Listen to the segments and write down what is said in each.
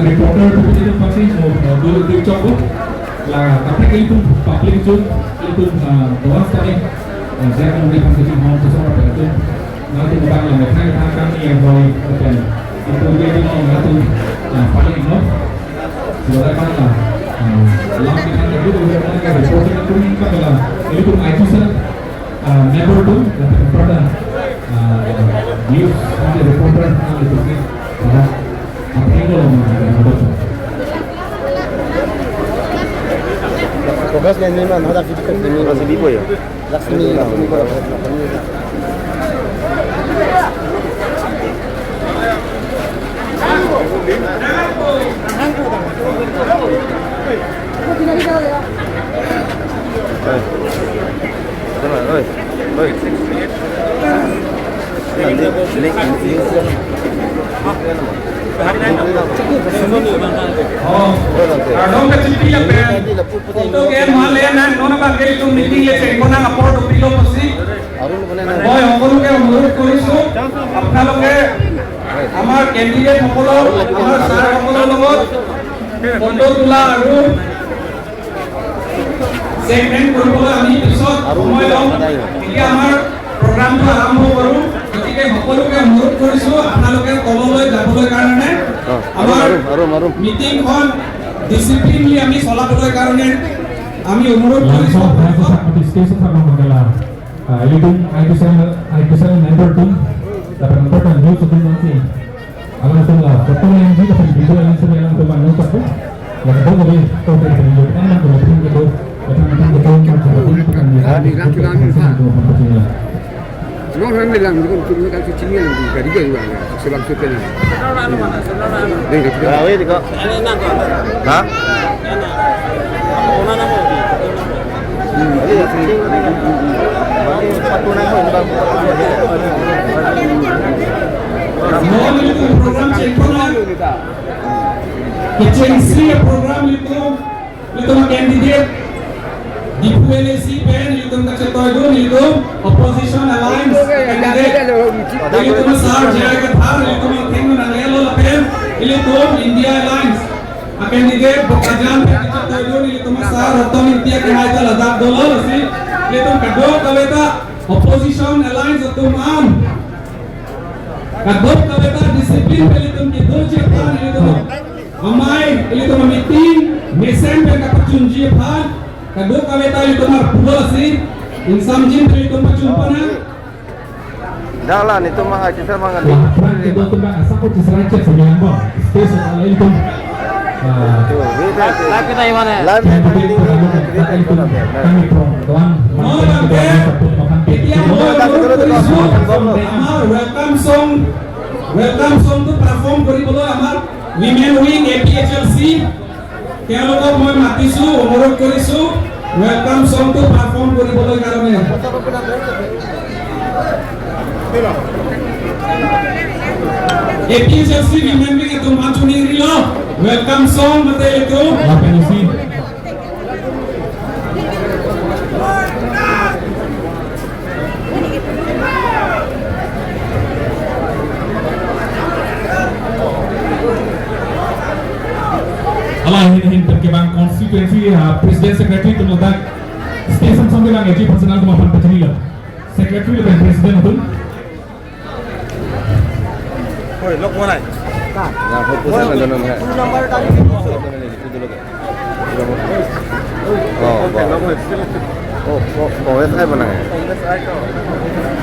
Reporter to the party of Dulcapur. là các cái itu public itu bawah sekali saya akan memberikan kesimpulan sesuatu itu nanti bukan yang mereka kami yang boleh dan itu jadi itu paling no sudah kan lah lalu kita itu kita reporting itu kita adalah itu itu never do dan pada news reporter itu kan apa yang kalau Tugas lain mana ada video ini masih di boy ya. Laksmi Dong kecil ya pen. Untuk yang malian nan nona bagai itu meeting le cek kona ngapor tu pilo pasti. Boy hokolo ke murut korisu. Apna loge amar candidate hokolo amar sar hokolo logot. Photo tula aru segment korbo ami pisot সময় লম এতিয়া আমাৰ প্ৰগ্ৰামটো আৰম্ভ কৰো গতিকে সকলোকে অনুৰোধ কৰিছো আপোনালোকে তললৈ যাবলৈ কাৰণে আমাৰ মিটিংখন ডিসিপ্লিনলি আমি চলাবলৈ কাৰণে আমি অনুৰোধ কৰিছো discussion sama mengelar itu member tu dapat menentukan news itu nanti alam semula betul yang juga video yang sedang teman news itu yang itu lebih tahu dari video kan nak berarti itu semua orang bilang itu untuk kan kecilnya nanti jadi juga sebab supaya ini juga hah program itu candidate di PLC pen itu kacetoido itu opposition alliance candidate itu masar jaga thar itu thingu nangelo pen itu India alliance candidate bakajan kacetoido itu masar rotom India ke haja ladak dolo si itu kado kaweta opposition alliance itu mam kado kaweta disiplin pel itu kido cepan itu amai itu meeting mesen pen kapacunji pan kado kaweta itu mar pulo si insam jin itu macumpana jalan itu mah aja sama ngan itu tuh mbak asal kok diserancet sebenarnya bang space kalau itu live kita di mana live kami program welcome song to perform কৰিবলৈ আমাৰ women wing APHLC তেওঁলোকক মই মাতিছো অনুৰোধ কৰিছো welcome song to perform কৰিবলৈ কাৰণে APHLC women wing itu মাচুনি ৰিলো welcome song mate itu APHLC Allah ini terkebang konstituensi presiden sekretari itu mudah stesen sampai lang eji personal tu mapan pecahila sekretari lebih presiden itu oi lok mana nah fokus kan dalam hai nomor tadi Kongres mana ya?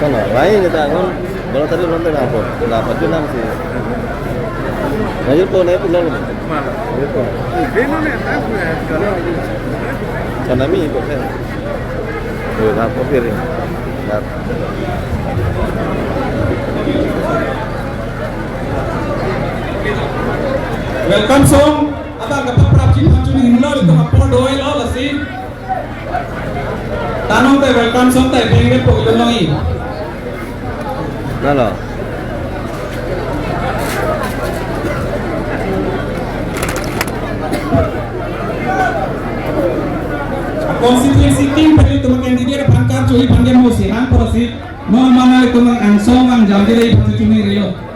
Kan lain kita kan kalau tadi nonton apa? Dapat juga sih. Nah itu naik pulang ni. Mana? Itu. Ini ni karena mi ikut saya. Oh, dah kopi ni. Dah. welcome song abang dapat prapci macuni himno itu apa doa lo lasi tanong teh welcome song teh pengen pokok longi Nalo. konstituensi tim pada itu candidate pangkar cuy panggil musim proses mau mana itu angsong ang jam dari batu cumi rio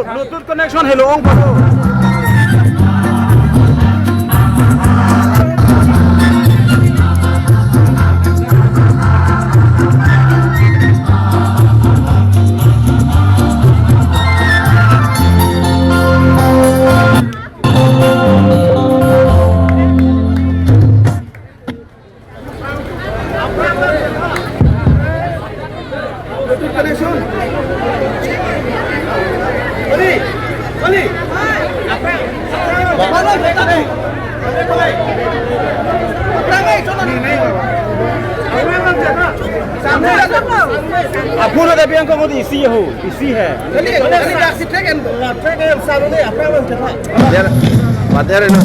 Bluetooth connection hello on photo. Aku nak tapi engkau mau isi ho, isi है. चलिए taxi track and सालों ने अपना मन चला. बातें ना.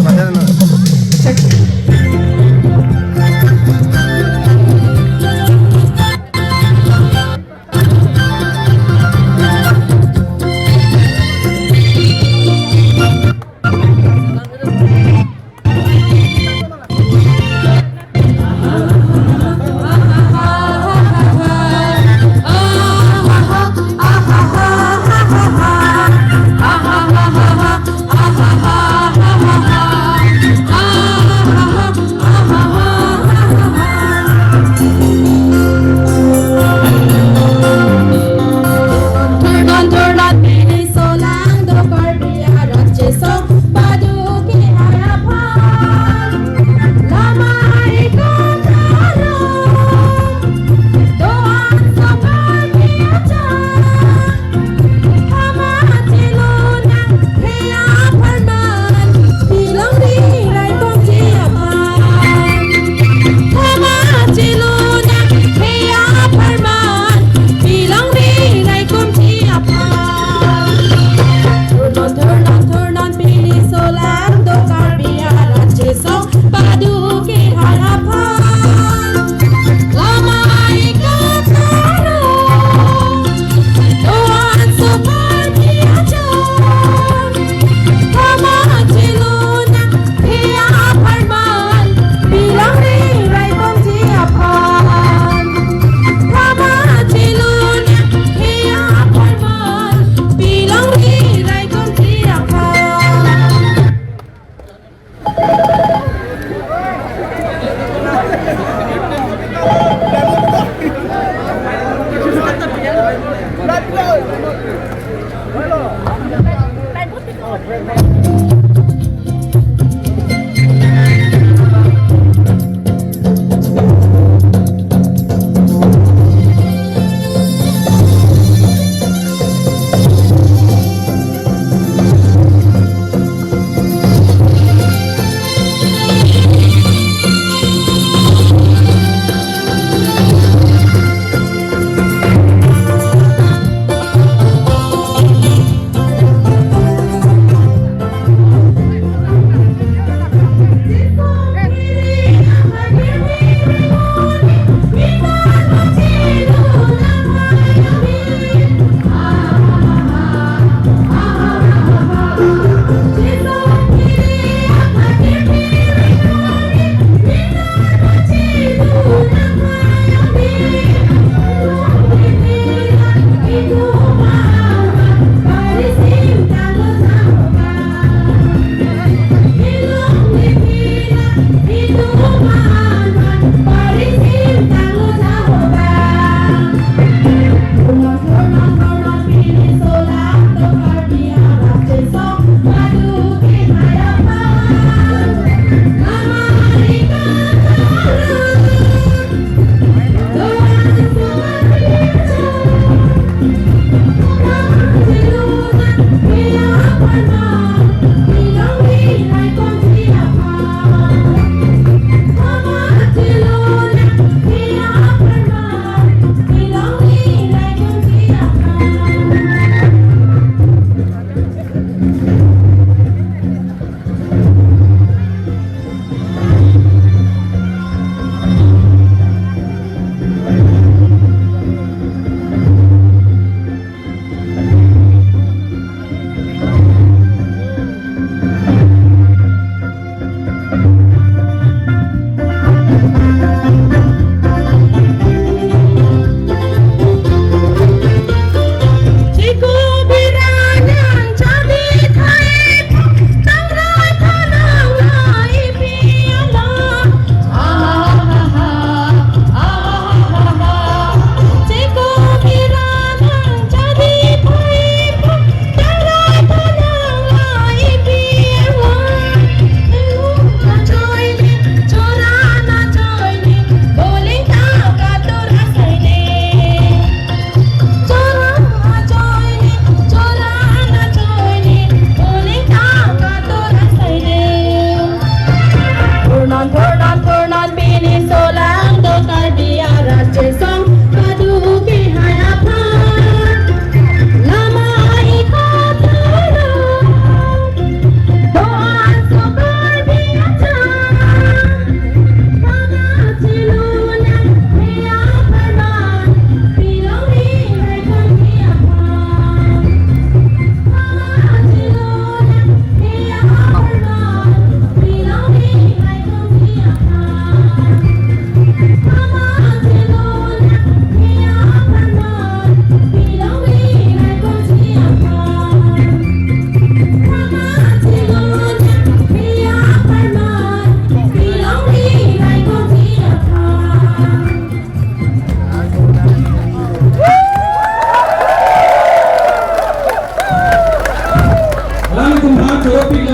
মুৰব্বীক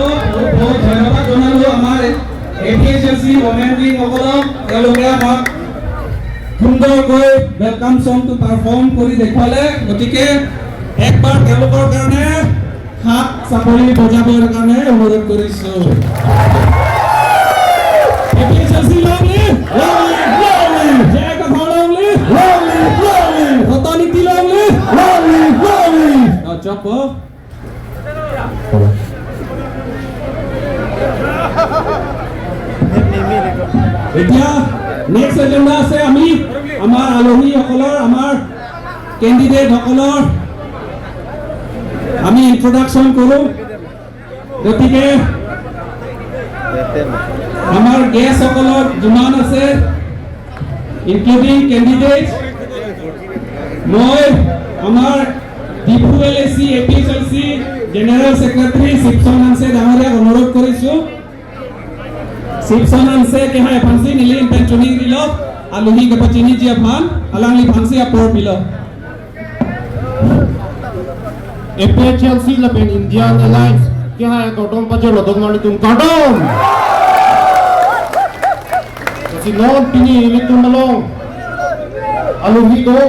বহুত ধন্যবাদ জনালোঁ আমাৰ APHLC ওমেন উইং সকলক তেওঁলোকে আমাক সুন্দৰকৈ ওয়েলকাম সংটো পাৰফৰ্ম কৰি দেখুৱালে গতিকে একবাৰ তেওঁলোকৰ কাৰণে হাত চাপৰি বজাবৰ কাৰণে অনুৰোধ কৰিছোঁ APHLC lovely জয় কথা lovely ৰতনীতি lovely চপ এতিয়া নেক্সট এজেন্ডা আছে আমি আমাৰ আলহীসকলৰ আমাৰ কেণ্ডিডেটসকলৰ আমি ইন্ট্ৰোডাকশ্যন কৰোঁ গতিকে আমাৰ গেষ্টসকলৰ যিমান আছে ইনক্লুডিং কেণ্ডিডেট মই আমাৰ Diphu LAC APHLC general secretary Shivcharan Hanse ডাঙৰীয়াক অনুৰোধ কৰিছোঁ शिवसन से के है फांसी नीली पेंचुनी दिलो आलुही के पचिनी जी फान अलांगली फांसी अपोर pillow APHLC lapen Indian Alliance क्या है कॉटन पचो लदोग माली तुम cotton kasi non pini ini tuh melong aluhi to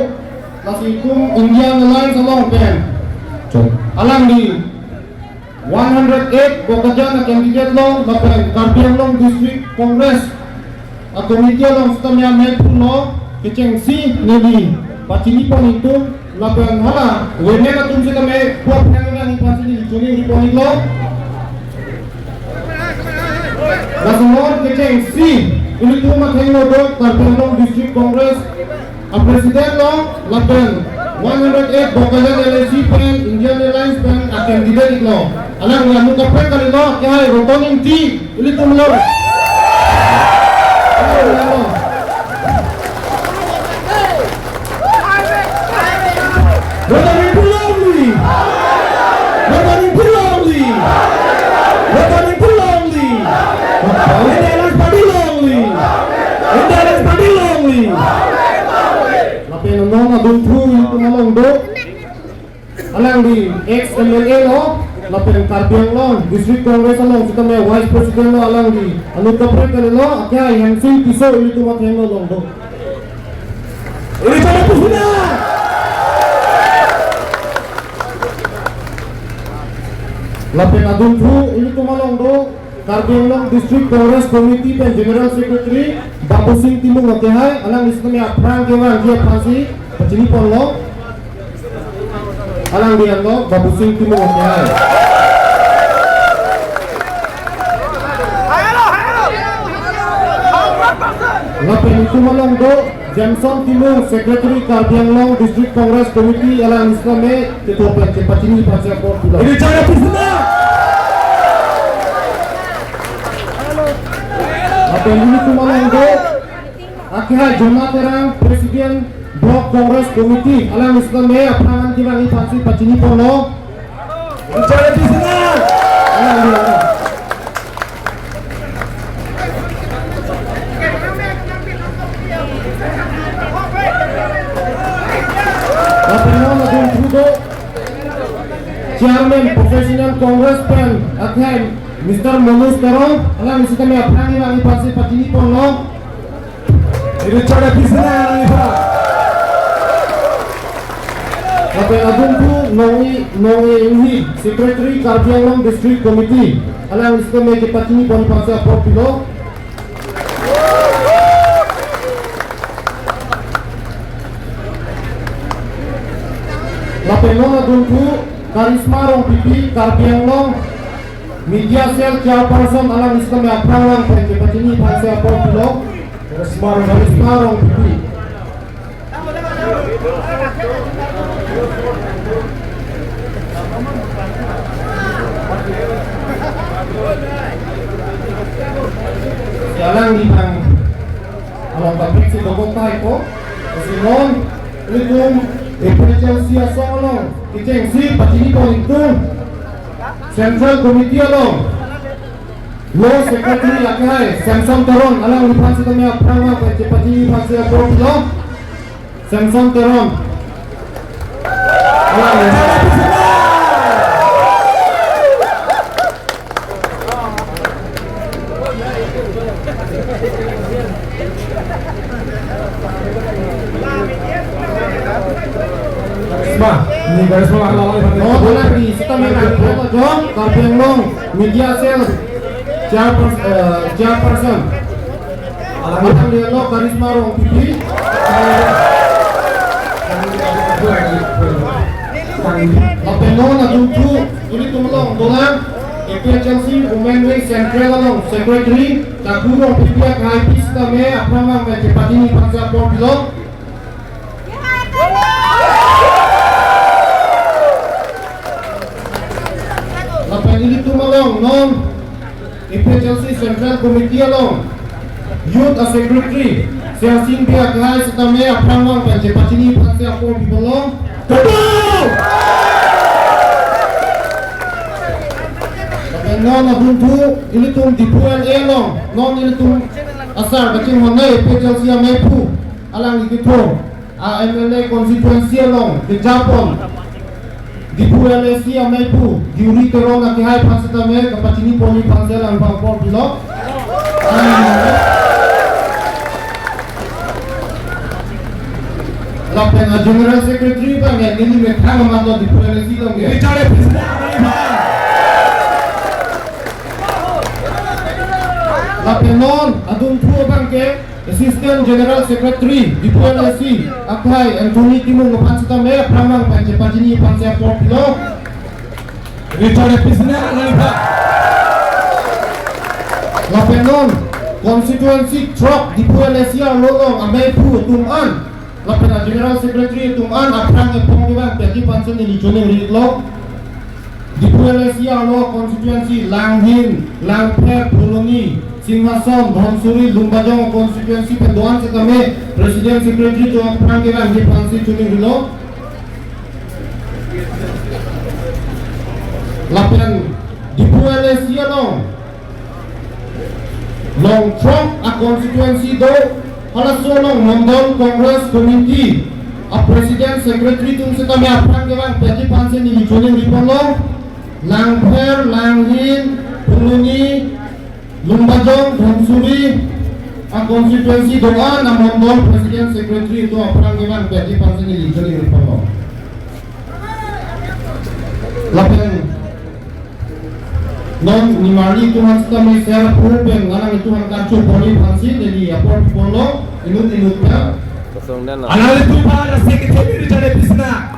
kasi kum Indian Alliance along pen alang di 108 Bokajan na candidate long lapen Karbiang long district congress a committee long stamya medpun lo keceng si nili pachini pon itu lapen hala wene na tum sita me puap nanga ni pasini chuni ni pon lo lasemor keceng si ini tu ma thengno do Karbiang long district congress a president long lapen 108 Bokajan LAC pen Indian Alliance pen a candidate lo alang yang muka pen kali lo kaya hai rotoning ti ini tu lo rotoning pulangli rotoning pulangli rotoning pulangli ini alas padi longli ini alas padi longli tapi nong adun tu itu malong do alang di ex MLA lo lapen Karbiang long district congress long kita me vice president lo alang di anu kapre kali lo kya hamsing piso itu mat hemo long do ini pada pusuna lapen adun tu ini tu malong do Karbiang long district congress committee pen general secretary Babu Singh Timur ngake hai alang di situ me aprang kewan dia pasi pacini pon lo alang dia lo Babu Singh Timur ngake hai lapen itu malong do Jameson Timur secretary Karbiang long district congress committee alang di situ me ketua pacini pasi apor pula ini cara pusna apa ini tu malong do akhirnya Joma terang presiden block congress committee alang islam me aprangan tiwang ipansi pacini pono cara pusna alang dia apa nama dia Trudo chairman professional congress pen akhirnya Mr. Manoj Terong alang islam me aprangan tiwang ipansi pacini pono ini cara pusna ini pak Apa agung tu nongi ini secretary Karbiang long district committee alang islam me ke pacini pon pasa apor pilo Lapenong agung tu karisma rong pipi Karbiang long media cell chairperson alang islam me aprang long ke pacini pasa apor pilo karisma rong pipi Sialang di bang alang tabrik si Bogota iko kasi non litung APHLC asong along kiteng si pacini ko itu central committee along law secretary lakai Samsung Teron alang lipan si kami aprang pacini pasi apor pilo Samsung Teron alang Oh, lagi kita menang. John, Karpiang Long, Media Cell, Chairperson. Alamat dia lo Karisma Rong Pipi. Lapenong na dutu, ini tumulong dolang. Chelsea Women Wing Central Long Secretary, Takuro Pipi Kai Pista Me, Apramang Cepatini Pansa Portilong. Lapan ini tumulong non Chelsea Central Committee along Youth Secretary Siasin Pia Kai Setame Apramang Cepatini Pansa Portilong. Non abuntu ini tum dipuan elong non ini tum asar kacing honai Chelsea mepu alang ikutong MLA konstituensi elong di Japon dipuan LSI mepu diuri terong nak hai pasata me kapacini poni pansel ang pangpor bilo lapen General Secretary bang yang ini metang amat dipuan LSI long ya Lapenon, adun tuo bangke, Assistant General Secretary, di PLSC, Akai, Anthony Timung, Pansitame, Pramang, Panjepajini, Pansya Portilo. Richard Pisna, Lapenon, Constituency Truck, di PLSC, Lolong, Amepu, Tuman, Lapena General Secretary, Tuman, Aprang, Pongibang, Peti Pansen, Lijone, Ridlo, di PLSC, Lo, Constituency, Langhin, Langpep, Pulungi, Singhason, Dhonsuri, Lumbajong Constituency Pendoan Setame Presiden Secretary to Prangiran di Pansi Tuning Hilo Lapian di PLSC Long Trump a Constituency do Halasolong Mondol Congress Committee a Presiden Secretary to Setame Prangiran Peti Pansi Nili Tuning Hilo Langper, Langhin, Puluni Lumbajong, Dhonsuri, a constituency doa na Mondol Presiden Secretary itu Prangiran Peti Pansen Ilijoni Ripolo. Lapen non nimari Tuhan setami secara purben nganang itu hankacu poli pansin jadi apor polo inut-inutnya. Kosong dan lah. Anak itu para sekretari jadi bisna.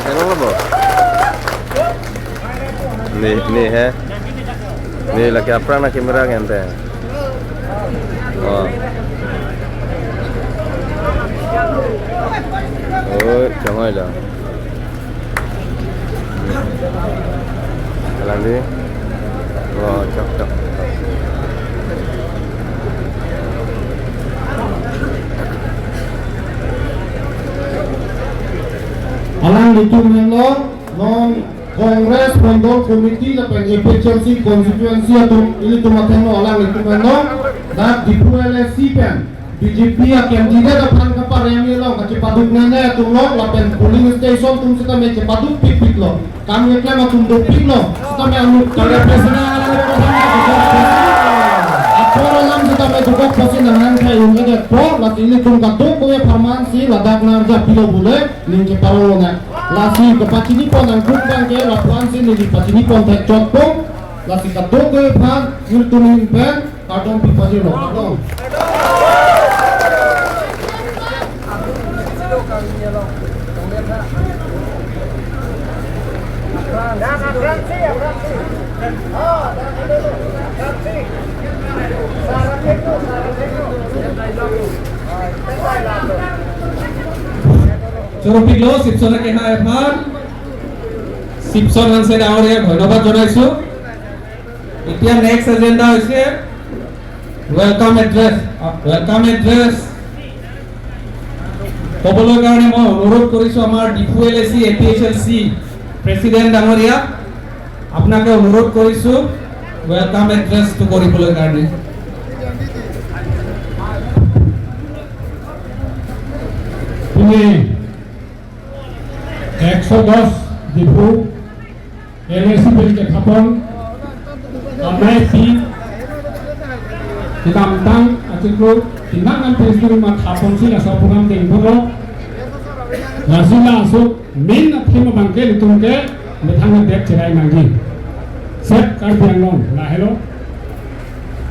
Kenapa lo? Nih है nih lagi apa nak kamera ngente oh jangan aja jalan di cok alang itu menolak non Kongres Mondol Komiti lapan Chelsea konstituensi atau ini tumateno alang itu menolak dan di PLSC pen BJP akan tidak dapat kapar yang lo kecepaduk nanya tulok lapan polling station tum kita me cepaduk pipit lo kami klaim tum dopik lo kita me anu kalau presiden apa alam kita me juga presiden dengan saya yang ada pro lati ini tum katuk punya farmasi ladak narja pilo boleh lingke parolongan lasi kepacini pon ang kupang ke lapuan sini di pacini pon tek cotpong lasi katuk ke pan ngirtunin pen kadong pipasi lo kadong Choro piglo Sipsona ke ha ephar Sipson hanse daoria dhonnobad jonaisu etia next agenda hoise welcome address কবলৈ কাৰণে মই অনুৰোধ কৰিছো আমাৰ ডিফুএলএসি এপিএইচএলসি president ডাঙৰীয়া আপোনাকে অনুৰোধ কৰিছো ওয়েলকাম এড্ৰেছ টু কৰিবলৈ কাৰণে তুমি 110 ডিফু এলএসি বিলকে স্থাপন আমরাই P Ditantang aciku tinangan presiden mat apon sila sa program ting puno Rasila so min athima bangke litungke methang dek cerai nangi set kar biang la hello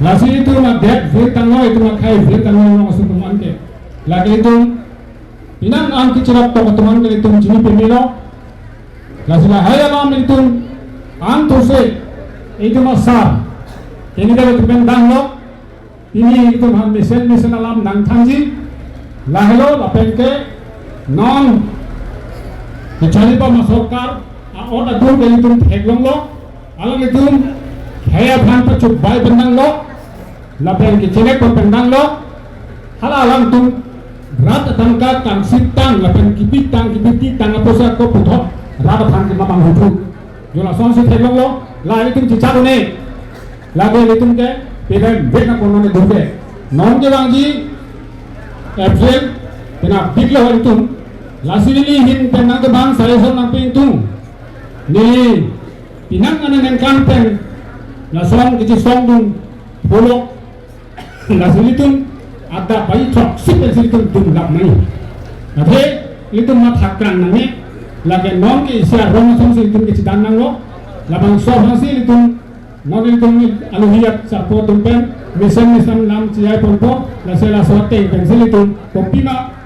lasi itu ma dek vir tango itu ma khai vir tango no su tuman ke lagi itu pinang an ki cerap to tuman ke itu jini pemilo lasila haya lam itu an to se itu ma sa ini dari tumen dang lo ini itu ma mesen alam dang thanji la hello la penke non dicari pa masokar oda dur ke itu heglong lo alang itu haya bhan pa chup bai bendang lo la penke cene pa bendang lo hala alang tum rat tangka kan sitang la pen kibiti tang aposa ko puthok rat bhan ke mamang hutu jola son se heglong lo la itu cicaru ne lage itu ke peden bekna kono ne durbe non ke bangji April tena biglo itu lasili hin penang ke bang saya son nang pintung ni pinang anen kanten la son ke song dun bolo lasili tun ada bayi chok sipel situm dum gap nai ade itu mat hakran nang lage non ke sia rom son situm ke cidan nang lo labang so hasil itu non itu aluhiat sapo tumpen misen lam ciai pompo la sela sote pensil itu kopina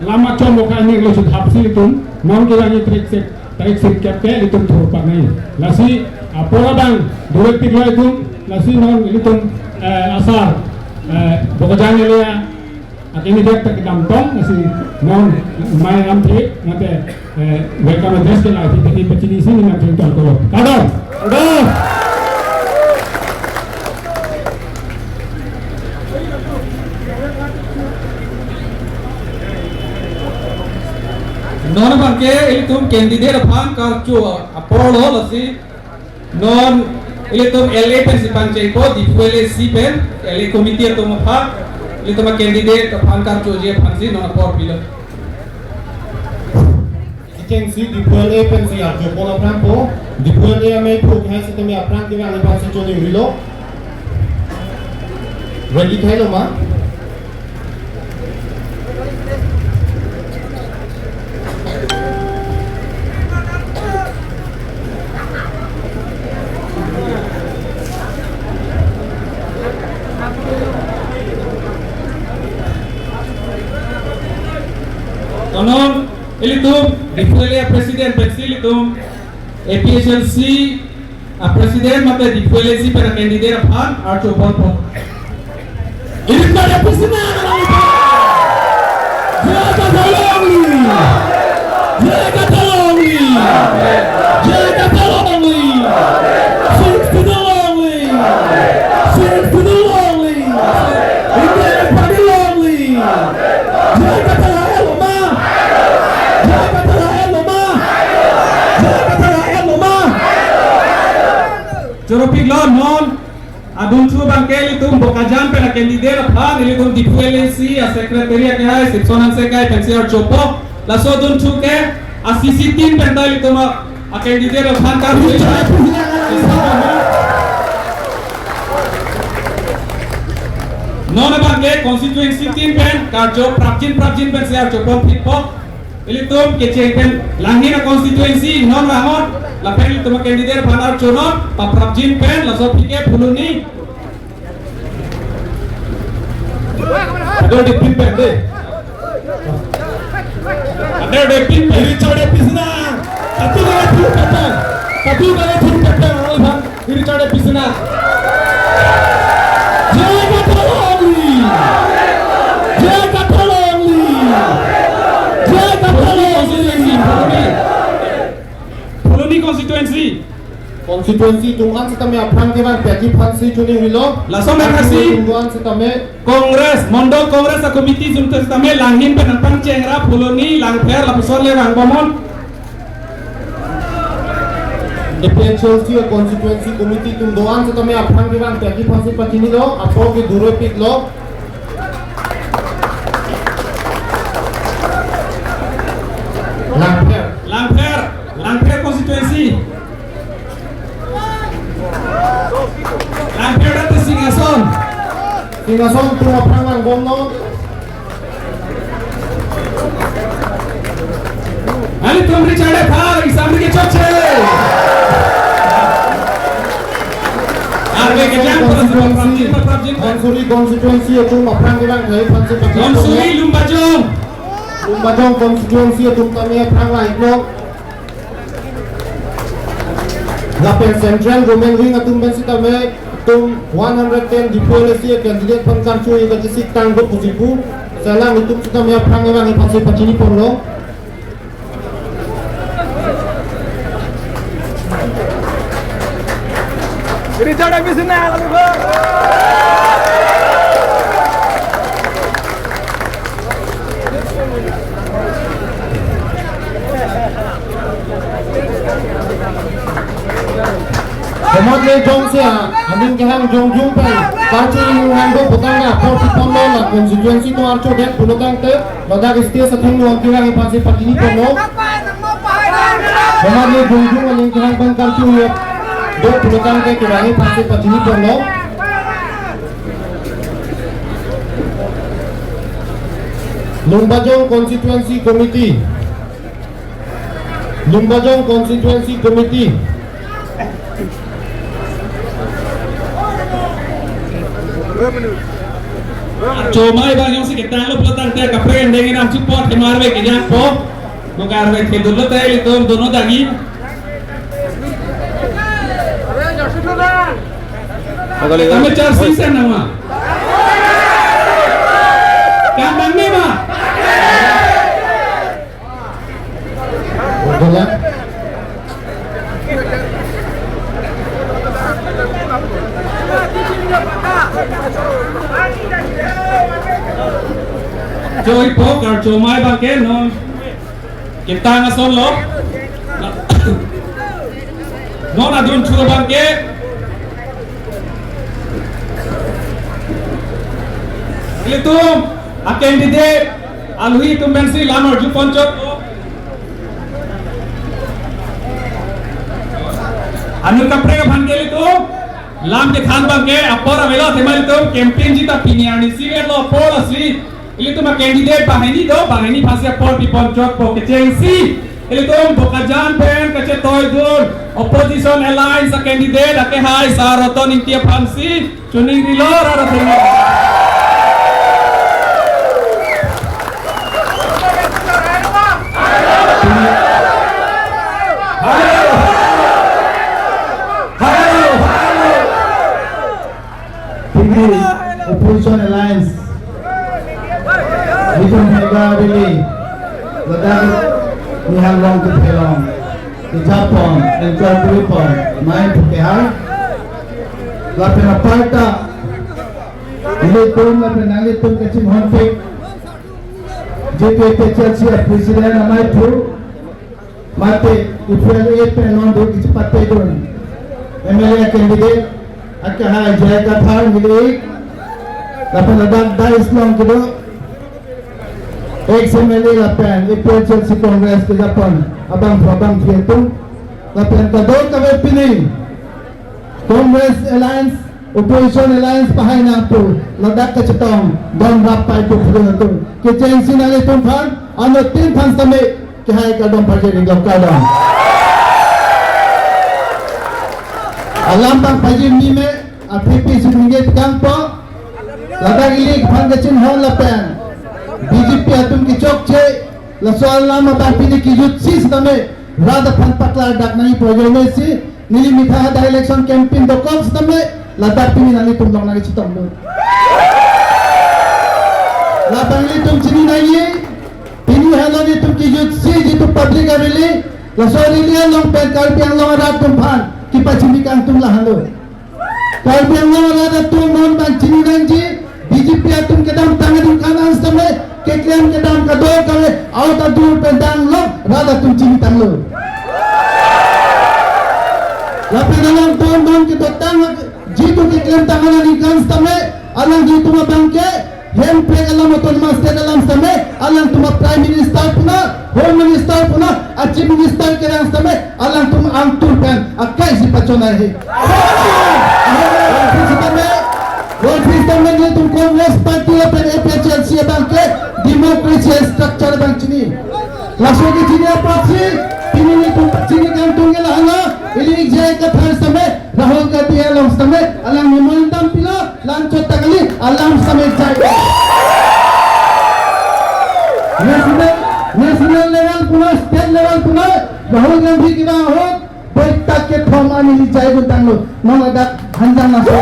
lama coba kan ini lo sudah hapsi itu non kita ni trik kapte itu terlupa nih lasi apola bang dua tiga itu lasi non itu asar bekerjanya dia akhirnya dia terkadang tong lasi non main lampu nanti mereka mendes ke lagi jadi pecini sini nanti itu alkohol kadang udah non bangke itu candidate apaan karcu Apollo lasi non itu LA pensipan ceko di LA sipen LA komite itu apa itu mah candidate apaan karcu je pansi non apor bila Ikan si di LA pensi aja pola prampo di LA mai pro hai sistem ya prang ke ale pansi choni wilo ready thai lo ma Konon ilitum dipuele presiden pensil itum APHLC a presiden mate dipuele si para candidate apaan archo bolpo ini pada pesanan jaga tolong jaga tolong jaga tolong sing tolong sing tolong ini pada long jaga tolong ma jaga tolong ma Joro piglon non adun chu bangkel itum bokajan pela candidate apaan ilitum dipuele si a secretaria ke hai sipsonan se kai pensi archo po la so dun chu ke a CC3 pendal itum a candidate apaan kar non bangke constituency 3 pen karjo prapjin pen se archo po pitpo ilitum ke pen langina constituency non ramon la pen itum candidate apaan archo non pa prapjin pen la so pike phuluni ada di pimpen deh ada de pin ini cari pisna tapi mana pun kata alban ini cari pisna jaga tolong phuluni constituency konstituensi tungguan setame apang ke bang peti pansi chuni wilo La sombra kasi tungguan setame Kongres Mondo Kongres sa komiti junta tame langin penantang cengra phuluni langper la pusor le rang bomon APHLC konstituensi komiti tungguan setame apang ke bang peti pansi pachini lo apo ke duro pit lo langper konstituensi langper dati Singason Singason tu apang lang bomno Alitum Richard Thar Isam ke Choche. Arve ke jam Konsuri constituency itu Aprang Gilang dari Pansi Pati. Konsuri Lumbajong. Lumbajong constituency itu kami Aprang lah itu. Lapen Central Women Wing atum bensi kami tum 110 di polisi candidate pangkar cuy ke sik tanggup kusipu. Salam itu kita kami Aprang Gilang di Pansi Pati ni porno. Richard abi sini lagi bang. Kemudian le jong sia, andin kehang jong pe. Kartu yang hanggo butangga, porti porno la constituency tu arco dek punukang te, badak istia seteng nuang kirang Pansi Pati ni porno. Kemudian le jong andin kehang bang kartu ya. Dua punukang te kirang Pansi Pati ni porno. Lumbajong Constituency Committee. Lumbajong Constituency Committee. Cuma ibang yung sekitar lo pelotang teh kapren dengan am support ke marwe ke jang po. Mengarwe ke dulu teh itu dono dagi. Kami cari season nama. Kambang ni mah. Boleh. Joy poker, cuma ibang ke no. Kita ngasol lo. No na dun chulo bang ke. Itu a candidate alui tumbensi lamar ju ponchot anu kapre ka bangel itu lam ke khan bange apora vela themal itu campaign jita piniani siger lo pol asli itu ma candidate bahani phase por pi ponchot po ke chensi itu bokajan pen kache toy dun opposition alliance a candidate ake hai saroton intia phamsi chuning rilor ara thena Opposition Alliance. Itu mereka really, kadang ni hang long ke pelong, di Jepun, dan jual pelipon, main pukehal. Lapen apa itu? Ini pun lapen nanti pun kecil honfik. JPP Chelsea Presiden nama itu, mati IPL pelong dulu cepat pedun. MLA candidate, akah jaya kathar milik. Lapan ada Islam kedua, ex-MLA lapan, IPL Chelsea Congress ke Jepun, abang Vietnam, lapan kedua kami pilih Congress Alliance, Opposition Alliance pahai nampur, ladak kecetong, don rapai tu puluh tu, keceng sinali tumpang, anu tim pan sampai kehai kadang pakai ringgau kadang. Alam bang pakai ni me, APP singgit kampo. Lada gilik pangkacin hon lapan BJP atum ki chok che la soal nama bapi ni ki jut sis tame rada pan patla dak nai project me si nili mitha hada election campaign do koms tame lada pini nali tum long nali chitom do la bangli tum chini nai pini halo ni tum ki jut si jitu public arili la soal ni long pen kal piang long rat tum phan ki pachimi kang tum la halo kal piang long rat tum non bang chini nanji BJP atum kedam tangan kanan sampai kekian kedam kedua kali out adur pedang lo rada tum cini tang lo lapi dalam ton kita tang jitu kekian tangan ikan sampai alang jitu ma bangke hem pe alam ton master dalam sampai alang tuma prime minister puna home minister puna chief minister kerang sampai alang tum angtur pen akai si pachona he Sistem ini tu Congress Party lapan APHLC bangke demokrasi structure bang sini. langsung ke sini apa sih? Ini tempat sini gantung ke lah. Ini jaya ke third sampai Rahul Gandhi alam sampai alam memandang pila lanjut takali alam sampai jaya. National level pula, state level pula Rahul Gandhi की बात हो बैठक के form आने जाए बुतांग लो नौलदा हंजाम ना सो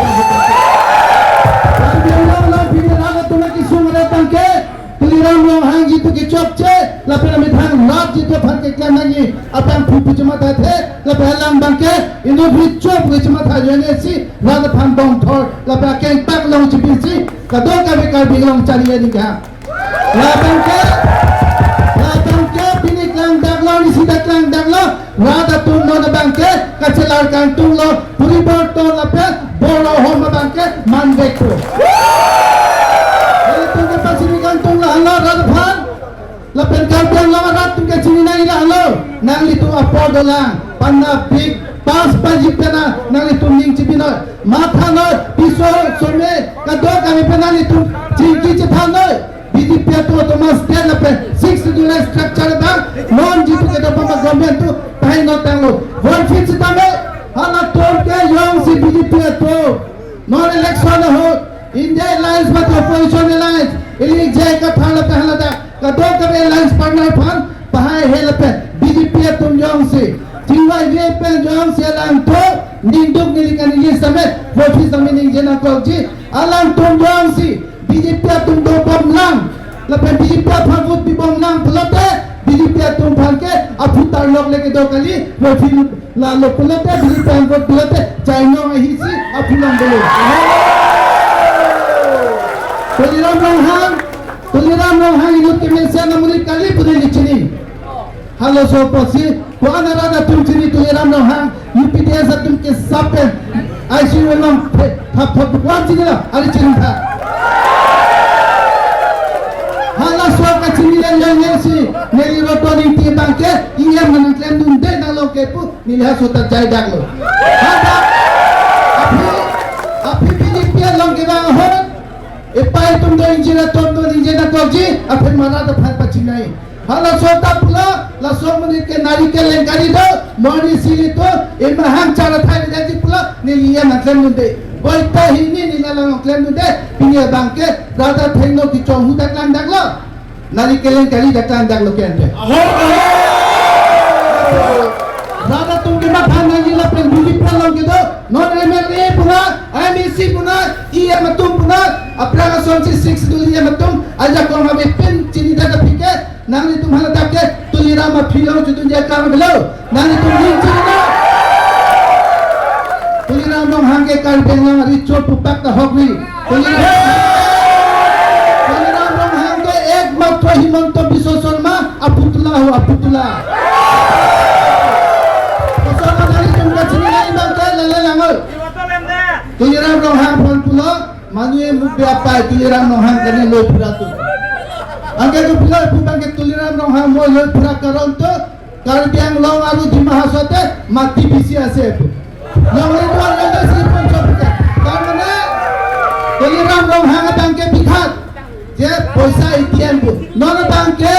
Tuliram long hang jitu ke chopche la pera mithang lat jitu phar ke kya nangi apang phupu chama tha the la pera lam bang ke indo bhi chop ke chama tha jene si la da phang dong thor la pera keng tak long chi bi si ka do ka be kar bi long chali ye ni ka la bang ke bini klang dak lo ni si dak klang dak lo la da tu no da bang ke ka chelar kang tu lo puri bor to la pera bolo hom bang ke man be ko Tung lah Allah radhan, lapen kampiang lama rat tung ke sini nang ilah Allah, nang itu apa dolang, panna big pas panjip kena, nang itu ning cipino, mata no, pisau some, kadok kami penang itu, cingki cipano, biji piatu otomas ten lapen, 6 dollar structure bang, non jitu kita pama government tu, tahi no tanglo, 1 feet tame, halat tom ke yang si biji piatu, non election ho, India Alliance but opposition alliance. Ini jaya ka thang la pehla da ka do ka alliance partner phan bahai hel pe BJP tum jong se tingwa ye pe jong se lang to ninduk nilikan ni samet office da meaning jena ko ji alang tum jong si BJP tum do bom lang la pe BJP phan vot bi bom lang pulate BJP tum phan ke aputar lok leke do kali office la lo pulate BJP vot pulate chaino hi si apulang bolo Tuliram long hang inut ke mensia namuni kali pudi lichini. Halo soposi, ko anarada tum chini tuliram long hang UPDS tum ke sapen ICU long thap wan chini la ali chini tha. Hala so ka chini le si neli rotoni ti banke iya manan klem dum de na lo ke pu nilha so ta jai daglo. Hada api BJP long ke bang ho Ipai tum do injina koji apin mana da phan pachi nai hala sota pula la so menit ke nari ke lengkari do moni sili to ima ham chara thai jaji pula ni liya na klem munde boita hini ni la lang klem munde pinya bangke dada thengno ki chong hu dak lang dak lo nari ke lengkari dak lang dak lo ke ante dada tum ke ma phan nai la pen biji phan lo ke do non MLA puna MEC puna iya matum puna apna ka sonsi 6 dulia matum aja ko ma be pen chini da phike nani tumhala dakke tulira ma philo jutun ja karam belo nani tum din chini na tulira nong hange kar bengla ri chot pupak ta hokri tulira nong hange ek matra himanta biswa sharma aputullah Pasal nani tum ka chini nai bangka lele langol Tuliram nong hang pon pula manuye mubbe apa tuliram nong hang kani lo pura tu angke tu pula pubang ke tuliram nong hang mo lo pura karon to karbiang long aru di mahasate mati bisi ase tu yang itu ada sini pun coba karena tuliram nong hang bangke bikhat je poisa itian bu non bangke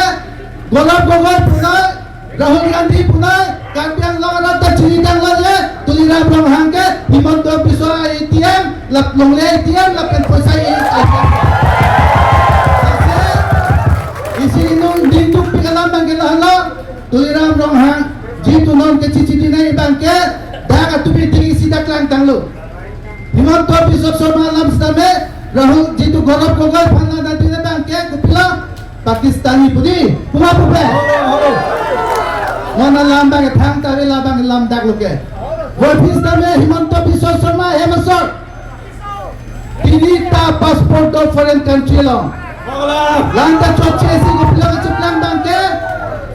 golab puna Rahul Gandhi puna karbiang long aru chini dang la tuliram nong hang ke Himanta Biswa ATM lap long le ATM lap pen poisa ATM isi nung dinduk pikalam bangke lahana tuliram rong hang jitu non ke cici dinai bangke daga tubi diri sidak lang tanglo Himanta Biswa Sharma lam stame Rahul jitu golab gogol phana da dine bangke kupila Pakistani pudi puma pupe nona lamba ke thang tare lamba ke lam dak loke Office dame Himanta Biswa Sharma Hemasor Tinita passport of foreign country long Landa choche si gupla chiplang bangke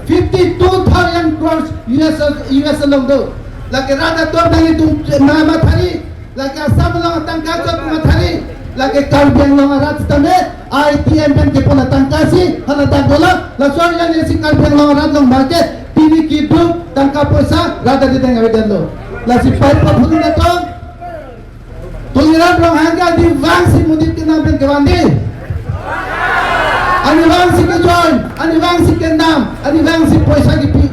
52,000 crores US long do lagi rada to bangi tum ma thari lagi asam long tangka chot ma thari lagi kalbiang long rat tame ITM ben ke pona tangka si hala da bola la sor ya ni si kalbiang long rat long bangke tini ki du tangka poisa rada di tengah wedalo la si pai pa phuli na to tuliran rong hanga di wang si mudit ke nam ben ke wandi Aniwang si John, aniwang si Kendam, aniwang si Poisa Gipi.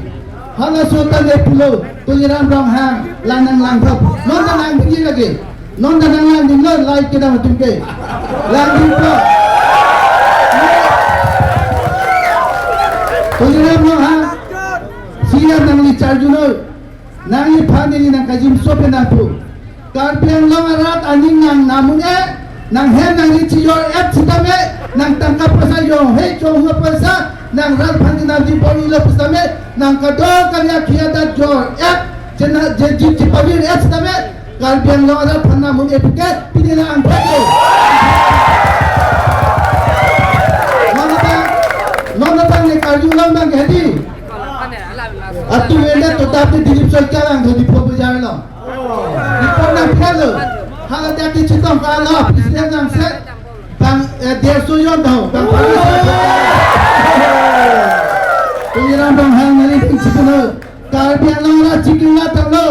Hala Sultan de Pulo, tuliran rong hang, lanang lang thap. Non da nang biji lagi. Non da nang lang dinglo like kita matumke. Lang dinglo. Tuliran rong hang. Siya nang li charjuno. Nang li phanili nang kajim sope nang pu. Karpiang long arat aning nang namunye. Nang hen nang li chiyor et sitame. Nang tangkap pasa yung hei chong hua pasa. Nang rat phanti nang di boni lo pasame. Nang kado kalya kiadat jor et. Jena jip jipavir et sitame. Karpiang long arat phanna mun epuke. Pinila ang pake. Nonatang ne karju long bang hedi. Atu wenda to tapte dilip soy kalang do dipo bajar lo. Dipo nang phelo. Hala dati chitong ka lo. Isle nang se bang 150 yon do. Bang Tuliran bang hang nali chitno. Karbian long ra chikin la talo.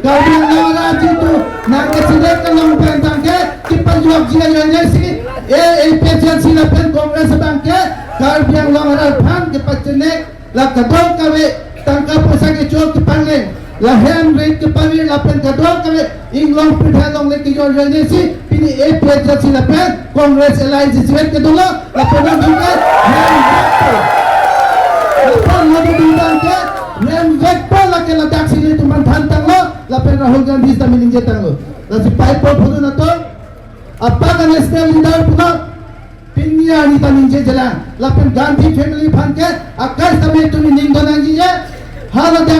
Karbian long ra chitu nang ke chide kalong pen tangke kipal jog jia yon si e pejan sila pen kongres bangke Karbian long ra phan ke pachne la kadol kawe tangka pesa ke chok pangle la hem rate ke pavir la pen kadol kawe inglong pitha long le ke yor jane si pini e peja si la pen congress alliance sivet ke dolo la pen dingke hem la pen no dingdang ke hem vekpa la ke la taxi le tuman than tang lo la pen Rahul Gandhi sta mining je tang lo la si pai po phodu na to appa ka national leader puno Pinya ni taning je jalan lapen Gandhi family phanke akas tame tumi ningdona giye halada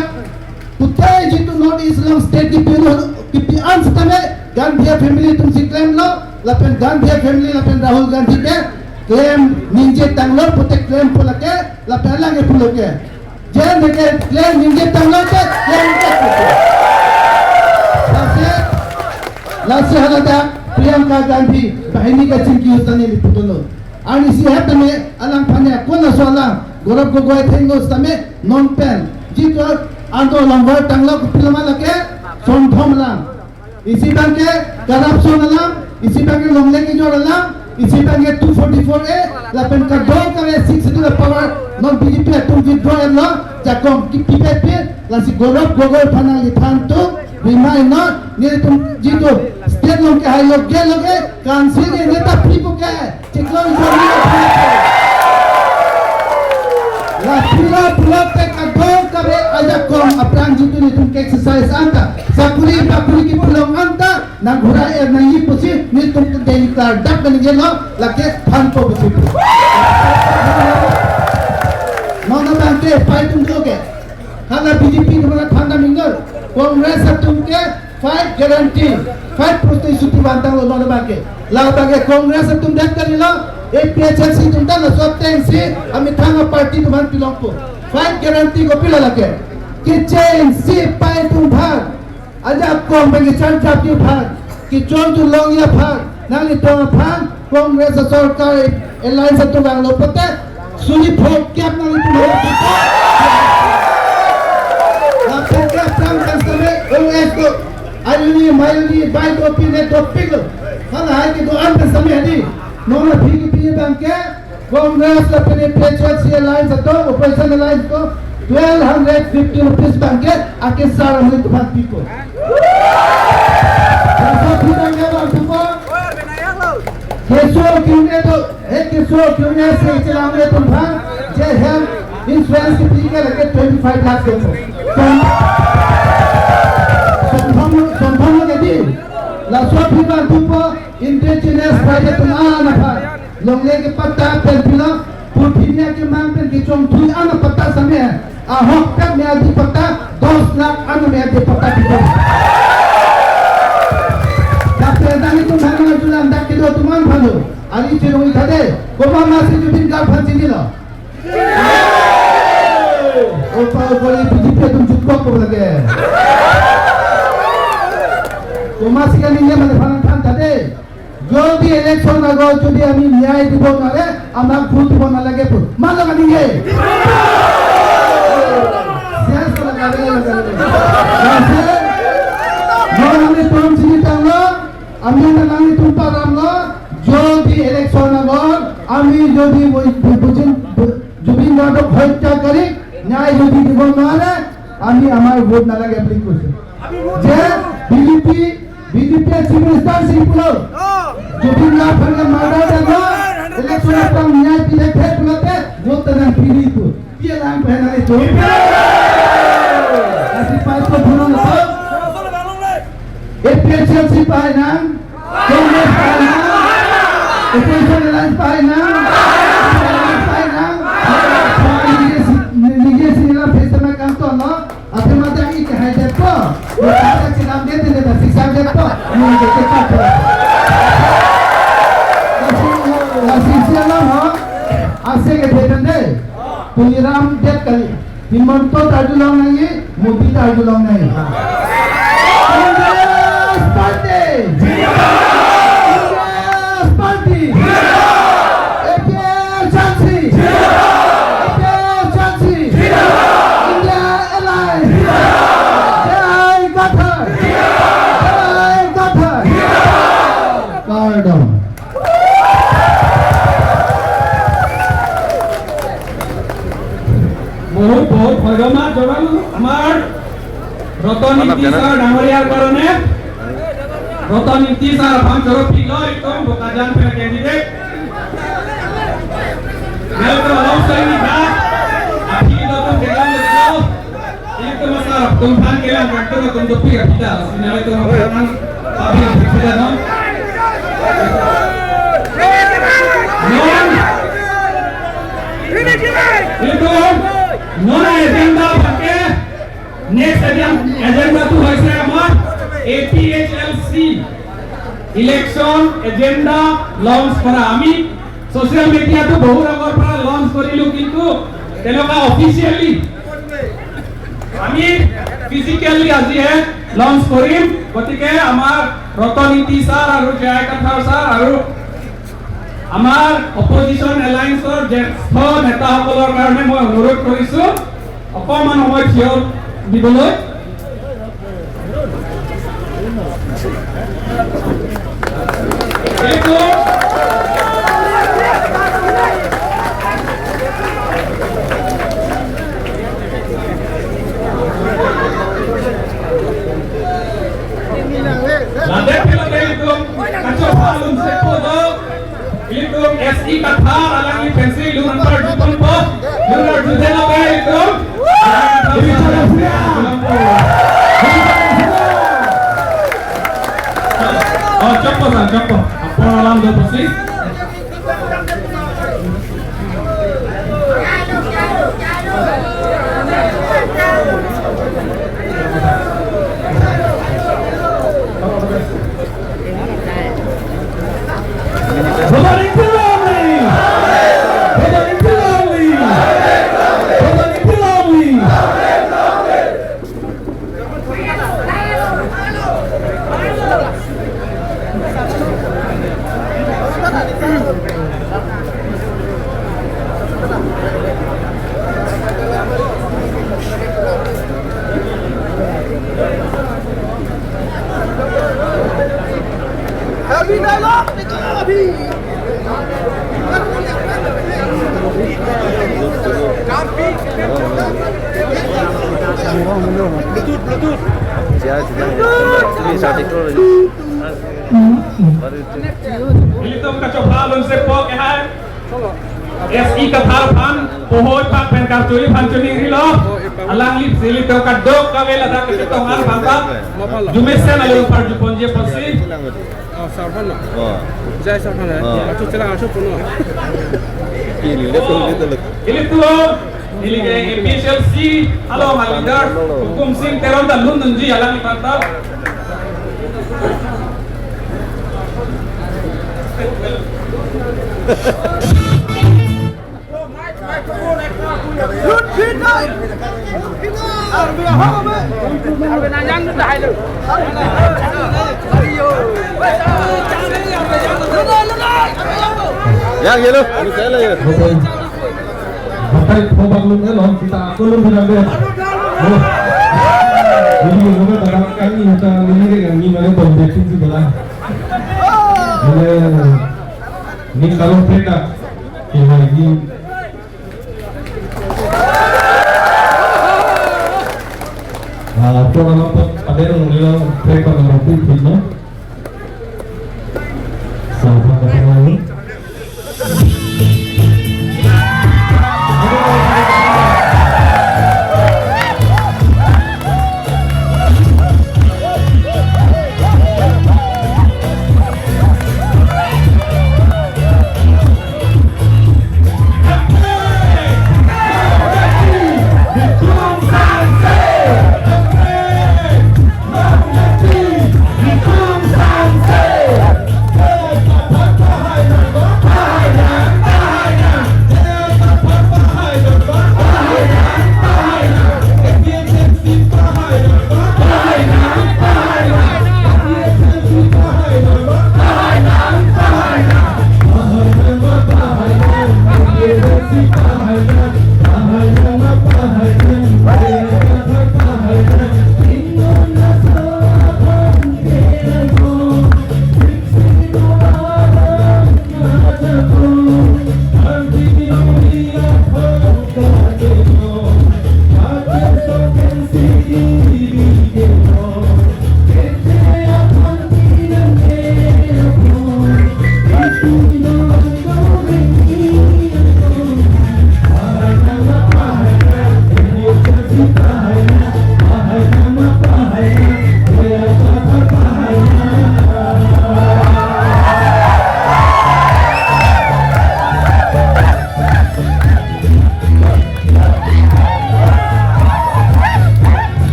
putai jitu not Islam state ki ans tame Gandhi family tum si claim lo lapen Gandhi family lapen Rahul Gandhi ke claim ninje tanglo putai claim polake lapen lange puloke je nege claim ninje tanglo ke claim ke lase halada Priyanka Gandhi bahini ka chinki utani liputulo ani si hatame alang phane kona sola Gaurav Gogoi thengo stame non pen jito ando longvar tangla kupilama lake sonthom lam isi banke corruption alam isi banke longle ki jor alam isi banke 244 a la pen ka do kare 6 to the power non BJP to withdraw law jakom ki pipe la si Gaurav Gogoi phana li thanto Remind not near to Jito state लोग के high लोग क्या लोग है कांसी के नेता free को क्या है चिकलो जोड़ी ला पुला पे कदो करे आजा कौन अपराध जितु ने तुम के एक्सरसाइज अंता साकुरी बाकुरी की पुलों अंता ना घुरा ए ना ये पुसी ने तुम के डेली कार डक बन गए लो लगे फन को पुसी नॉन बैंके फाइट तुम लोगे खाना बीजेपी तुम्हारा खाना मिंगल कांग्रेस तुमके फाइट गारंटी फाइट प्रतिश्रुति बांधता लो नॉन बाके लाग बाके कांग्रेस तुम देख कर लो एक पीएचसी तुम ता सोतें सी अमित थांगा पार्टी तुम्हारे पिलों को फाइट गारंटी को पिला लगे कि चेन सी पाए तुम भाग अजब कौन बगे चल जाती भाग कि चोर तू लोग या भाग नाली तो भाग कांग्रेस सरकार एलायंस तुम बांग्लो पते सुनी भोग क्या नाली तुम हो Apakah sang kasame OS ko ayuni mayuni by topi ne topi ko hala hai ki to an kasame hadi nona phiki piye banke Congress la pene PHC alliance to operation alliance ko 1250 rupees banke ake sar holi to bhat piko kaso phidange ba tuko keso kyune to keso kyune se chalame tum bha je hem insurance ki pike lage 25 lakh ko Sombong lagi, langsung kita tupo indigenous private anak apa, longle ke pata pelpila, putihnya ke mampen ke congtui anak pata sampai, ahok kan meadi pata 10 lakh anak meadi pata kita. Tapi dah itu mana jualan dah kita tuman balu, ali cerui tadi, koma masih jupin kau fancy ni lo. Opa boleh BJP तुम चुप को लगे तो मासी का नियम में फलन थान थादे जो भी इलेक्शन लगो जो भी अमी न्याय दिबो नाले आमा भूल दिबो ना लगे पुर मान लगा दिए सियास को लगा दे जो हमने तुम जीत लो अमी ना नानी तुम पाराम लो जो भी इलेक्शन लगो अमी আমি যদি জুবিন গাৰ্গক হত্যা কৰি ন্যায় যদি দিব নোৱাৰে আমি আমাৰ ভোট নালাগে বুলি কৈছো যে বিজেপিয়ে চিফ মিনিষ্টাৰ সিম্পল জুবিন গাৰ্গৰ মাৰ্ডাৰ দেব ইলেকশ্যন পৰা ন্যায় দিলে ফেৰতে ভোট না ফিৰি তো কি নাম পেনালে তো আজি পাঁচশ ধৰণৰ এপিএসসি পায় না কংগ্রেস পায় না এপিএসসি এলায়েন্স পায় না পায় না নিজে সিনেমা ফেসে में काम तो ना अपने मत आई कहे देखो वो सारा नाम दे देता शिक्षा देखो नहीं देते का शिक्षा ना हो आसे के देते दे तुलिराम देख कर हिमंतो ताजुलांग नहीं मोदी ताजुलांग नहीं बहुत ধন্যবাদ জনালো আমার রতনীতি স্যার ডাঙরিয়ার কারণে রতনীতি স্যার ভাঙচুর পিলো একদম বোকাজান ফের candidate Welcome alongside me back. Aquí datang ke dalam itu. Ini tu masalah Tuhan kelang kantor untuk dopi kita. Sini itu orang tapi kita dong. Itu non agenda pakai next agenda tu है से हमार APHLC election agenda launch करा आमी social media तो बहुत আগৰ পৰা launch কৰিলো কিন্তু তেনেকা অফিচিয়ালি আমি ফিজিক্যালি আজি হে লঞ্চ কৰিম গতিকে আমাৰ ৰতনীতি স্যাৰ আৰু জয় কথাৰ স্যাৰ আৰু আমাৰ অপজিশন এলায়েন্সৰ জ্যেষ্ঠ নেতাসকলৰ কাৰণে মই অনুৰোধ কৰিছো অকমান সময় থিয় দিবলৈ এইটো Landep film itu kacau palung sepodo itu SI kata alangi pensi lu antar jupon po lu judela pe itu oh cepat apa alam do posisi Itu kacau balon sepok ya. SI katharpan pohoi pak pen kartuli pancuni rilo. Alang lip sili to kadok kawela da ketongan bangsa. Jumesen alur par juponje pasi. Oh sarpan no. Oh. Jai sarpan ya. Kacau celang asuk puno. Ini tuh ini kayak APHLC. Halo Malidar. Hukum sing teron dan lun nunji alang lipantal. Yang ye lu, ini saya lah ya. Bapak pobak lu kan long kita aku lu bilang deh. Ini juga barang kami kita ini yang ini mana pembetin sih belah. Ini kalau mereka lagi cho nó ada yang bilang mereka mengerti kita sama dengan Come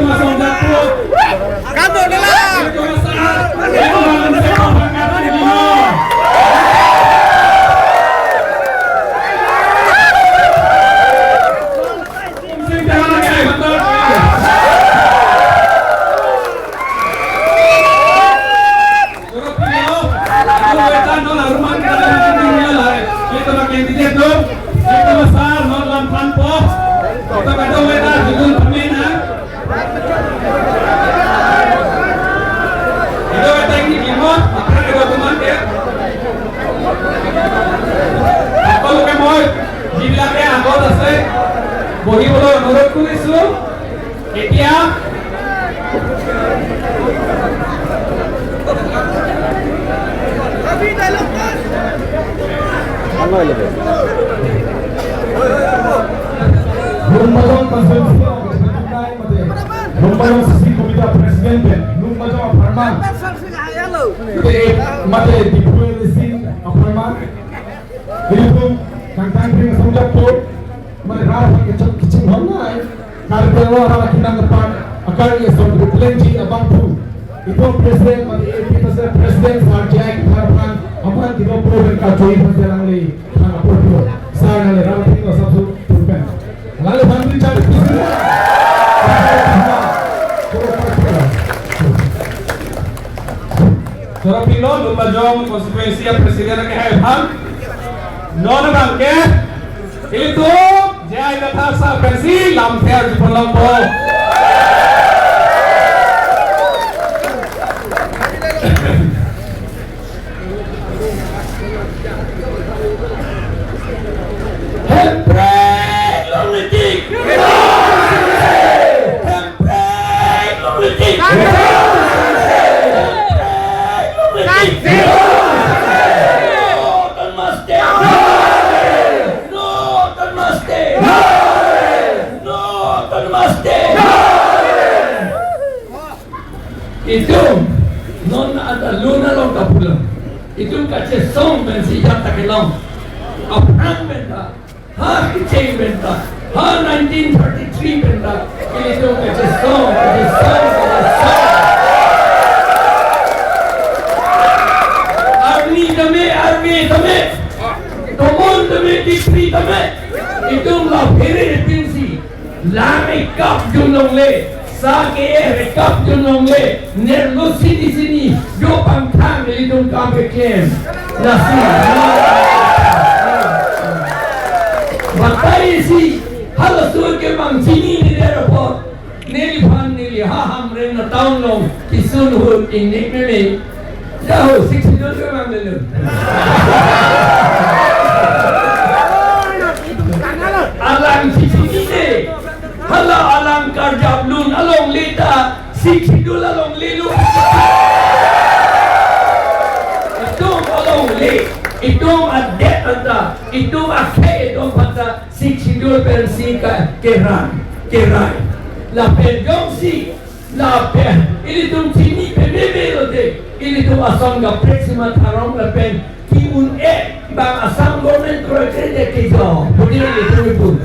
masuk dapur. Kamu adalah. Itu masalah. Itu masalah pangkat lima. Jangan lagi, betul. Turut video. Aku wetan nol rumah kita ini lah. Itu makin tidak tuh. Itu besar nol lampan po. Kita kado wetan judul pemina. Itu wetan ini lima. Apa kado teman dia? Apa lu kemoy? Jibilake angkot ase. বহিবলৈ অনুৰোধ কৰিছো এতিয়া Lumajang konstitusi Lumajang sisi komite presiden Lumajang aparman mate dipuelisi aparman itu kantang pring sunjapur Mereka kecil mana? Kalau orang kita depan akan esok berpelanji abang tu. Itu presiden, kita presiden sarjak harapan apa kita perlu berkacui pasal lagi hang apa tu? Saya lagi rapat itu satu turun. Lalu bangkit cari presiden. Surah Pilo Lumajang konsekuensi presiden ke Hang non bangkit itu jai kata sa pensi lamper di Colombo. Hempret lumitik. Hempret lumitik. Itu non ada luna long kapulang. Itu kaca song mensi jata kelong. Apang benda, ha kecil benda, ha 1933 benda. Itu kaca song. Army dame. Tomon dame dipri dame. Itu lah pere pinsi. Lame kap junong le. Sake rekap junong le nerlo sini do pangtang lidung kampe kem nasi batai si halo suur ke mang sini ni derapo neli pan neli ha hamre na taun long kisun hu in nek me jauh 60 ke mang lelu alang sini de Hala alang karjab lun along lita sikidul along lilu itong along li itong adet anda itong akhe itong pada sikidul persi kerai la perjong si la per ili tum tini pemebelo de ili tum asam ga preksima tharong la pen ki un bang asam government project de kijo pudi itu pun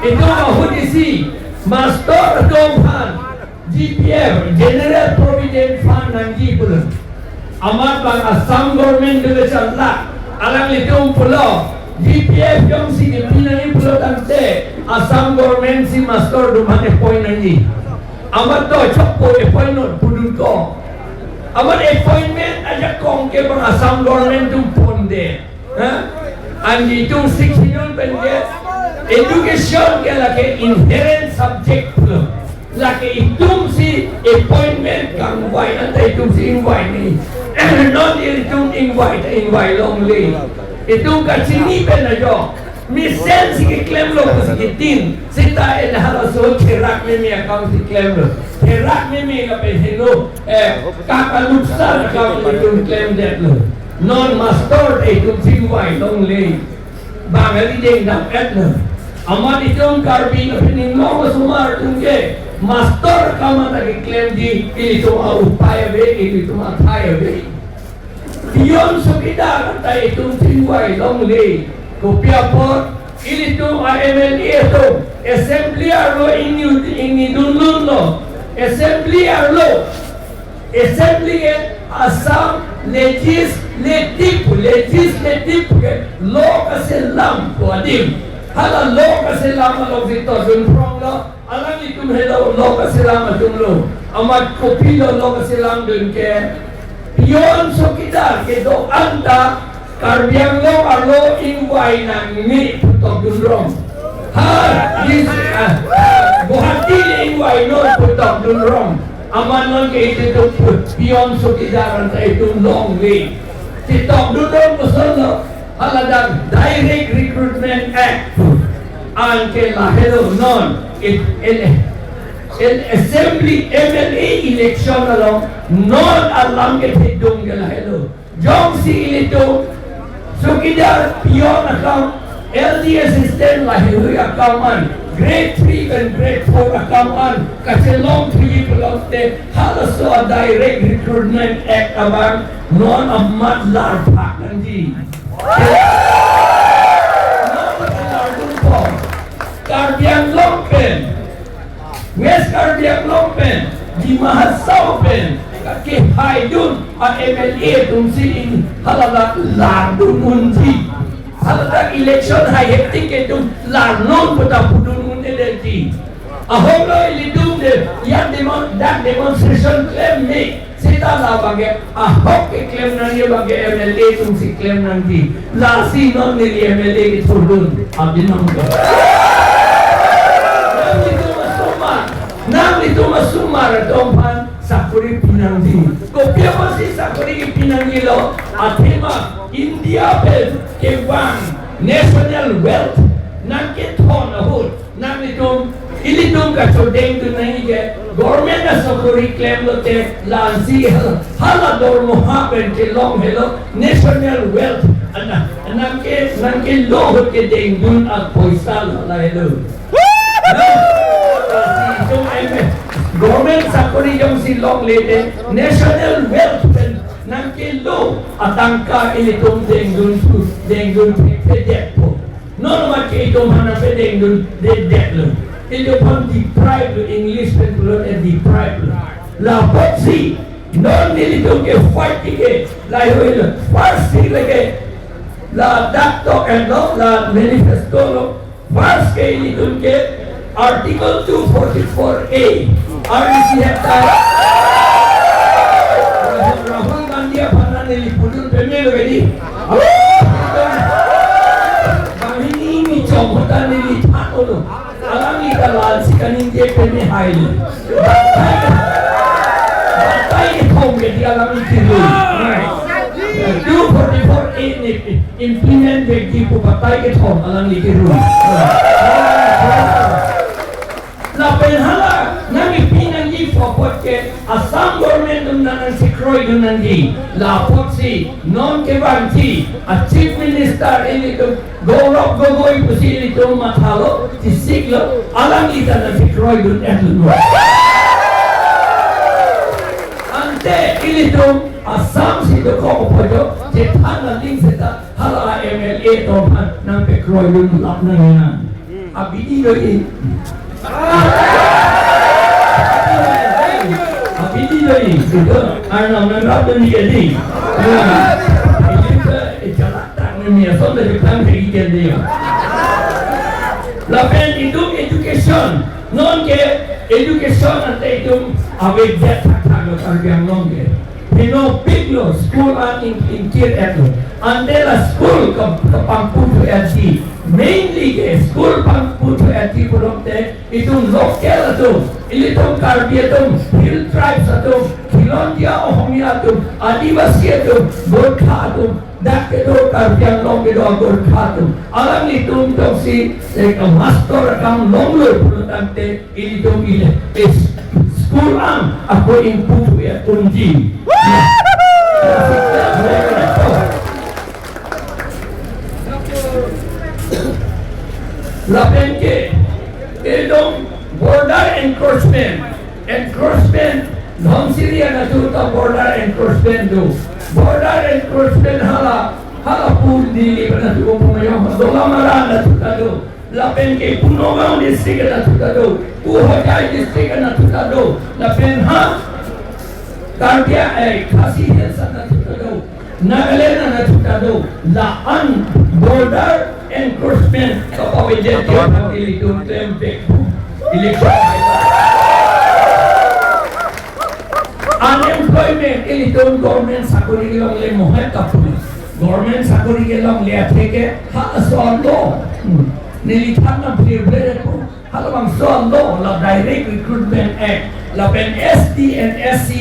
itu mahudisi Master Domhan GPF General Provident Fund nanti pula amat bang Assam government dulu cakap alang itu pula GPF yang si dipinang ini pula tante Assam government si Master Domhan appoint nanti amat tu cakap appointment pudul ko amat appointment aja kong ke bang Assam government tu ponde anji itu 6 million pendek education ke laki inherent subject laki itum si appointment kang wai ante itum si invite ni non itum invite only itum ka sini pen ajo misen si claim lo si tin sita el halaso kerak me account si claim lo kerak me ka pesino kakaluksa ka itum claim that lo non master itum si invite only bangali ding dam etno amat itong karbi na piningong sumar tungge master kama tagi claim di itu upaya be itu mataya be diyon sukida kata itu tingwai long le kopia pot itu MLA itu assembly arlo ini dunlun lo assembly arlo assembly ke Assam legislative ke lo kaselam ko adim hala lo kaselam lo vito dunrong lo alam itum hello lo kaselam dunlo amat kopi lo kaselam dun ke pion sokidar ke do anta karbiang lo arlo ingway nang ni putok dunrong ha this buhati ingway no putok dunrong aman non ke itu pion sokidaran itu long way putok dunrong kusolo halada direct recruitment act an ke lahelo non in assembly MLA election along non alam ke hidung ke lahelo jong si ilito sokidar pion account LD assistant lahelo account grade 3 and grade 4 account kasi long 3 pelote halos so a direct recruitment act abang non amat larpak nanti Karbiang Lompen West Karbiang Lompen di Mahasau Pen kaki haidun a MLA tungsi in halala lardun munti halala election hai hektik itu larnon puta pudun munti ahom lo ilidum de yang demonstration claim ni sita la bage ahok ke claim nani bage MLA tungsi claim nanti lasi non ni MLA ki pudun abinam ko Nam itu masumar dompan sakuri pinanggi. Kopi apa sih sakuri pinanggi lo? Athema India pen kewang national wealth nangke thon ahut nam itu ilitum kacodeng tu nahi ke government na sakuri claim lo te lansi hala dormo ha pen ke long hello national wealth nangke lo ke deng dun at poisa la hello. Government sakuri jong si long lete national wealth nang kilo atangka ilitum denggun pedet po no ma ke ito mana pe denggun dedet lo ito pang deprive English pen pulon and deprive la potsi non ilitum ke fight ke la hoil first lage la dakto and la manifesto lo first ke ilitum ke Article 244A RDC Hepta Rahul Gandhi apana nilipudun pemelo gadi bahini ini coba nilitano lo alam ita lalsi kanin dia peme hail batai thong gadi alam itilu 244A implement gadi po batai ke thong alam itilu la penhala nami pinangi fopot ke Assam government nanan sikroy dunandi la potsi non ke banti a chief minister ini to Gaurav Gogoi pusi itu mathalo tisiklo alang ita na sikroy dun etlu ante ini to Assam si to ko pojo jetana ling seta hala MLA to nang pe kroy dun lap na ngana abidi do in Abidi lagi, itu anak menang tu ni jadi. Ini jalatan ni, asal dari pelan pergi dia. Lapan itu education, non ke education nanti itu awak jet tak kerja non ke. Pino piglo school in kir itu, andela school kampung tu LG. Mainly ke school pangput ati pulomte itu lokal tu ilitum karbi tu hill tribes tu Khilondia Ohomia tu Adivasi tu Gorkha tu dak ke do karbiang long ke do Gorkha tu alam itum tu si master kam long lo pulotante ilitum ile school am aku input ya tunji Lapan ke edom border encroachment non Syria na tuta border encroachment hala pun di na tu pumayo dola mara na tuta do lapen ke Punongau district na tutado, Puhajai district na tutado, lapen Kardia Khasi Hills na tutado, Nagaland na tutado, laan border enforcement kapawidyan ko ang ilitong tempe election. Unemployment ilitong government sa kurigilong le mohet kapun. Government sa kurigilong le ateke soando nilitang ng privilege po halawang soando la Direct Recruitment Act la SD and SC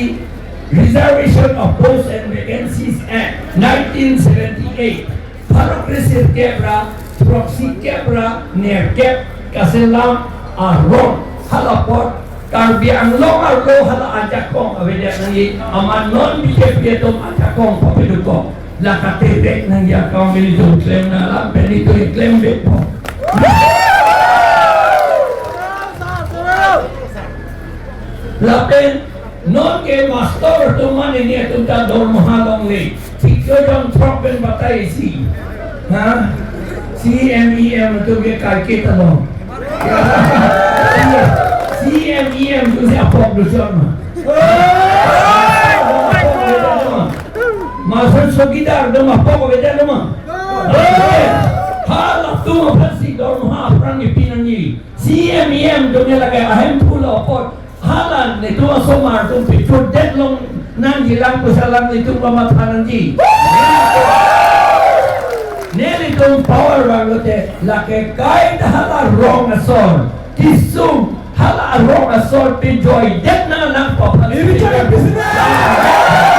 Reservation of Posts and Vacancies Act 1978 para Krisir Kebra Proxy Kebra Nerkep Kaselam Arron halapot Karbi ang long arlo hala ajakong awedya nangi aman non BJP itong ajakong papiluko lakatirek ng yakang militong claim na lang penito yung claim bet po lapen non ke master tuman ini itong dador mahalong li sikyo yung tropen batay si CMEM itu ke kakita dong CMEM itu siapa produser mah masuk sekitar rumah pokok beda rumah hal tu masih rumah perang ipinannya CMEM dunia lagi ahem pula pot halan itu asomar tu picture deadlong nang hilang pusalang itu pematanan ji neli tu power bangote laki kait hala wrong asol tisum hala wrong asol pinjoy det na nang papan ini cara bisnes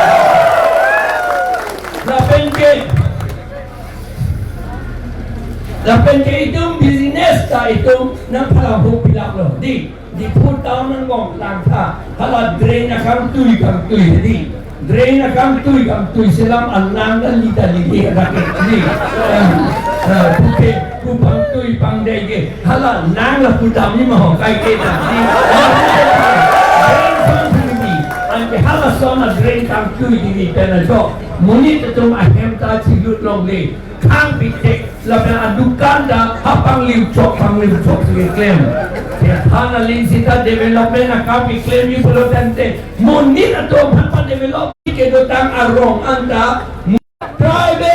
lapen ke itu bisnes ta itu nang palahu pilak lo di put down nang gong langka hala drain akam tui jadi drain akam tui selam alang dan lita lidi rakyat ni puke kupang tui pangdai ke hala nang lah pudam ni mahu kai ke dah di drain sang sini ante hala sona drain kam tui di penajo muni tetum ahem ta cilut long le kang pitek laban adukan dah hapang liu chok klaim ya thana lin sita development akam klaim ni belum tente muni atau apa develop ke dotang arong anda private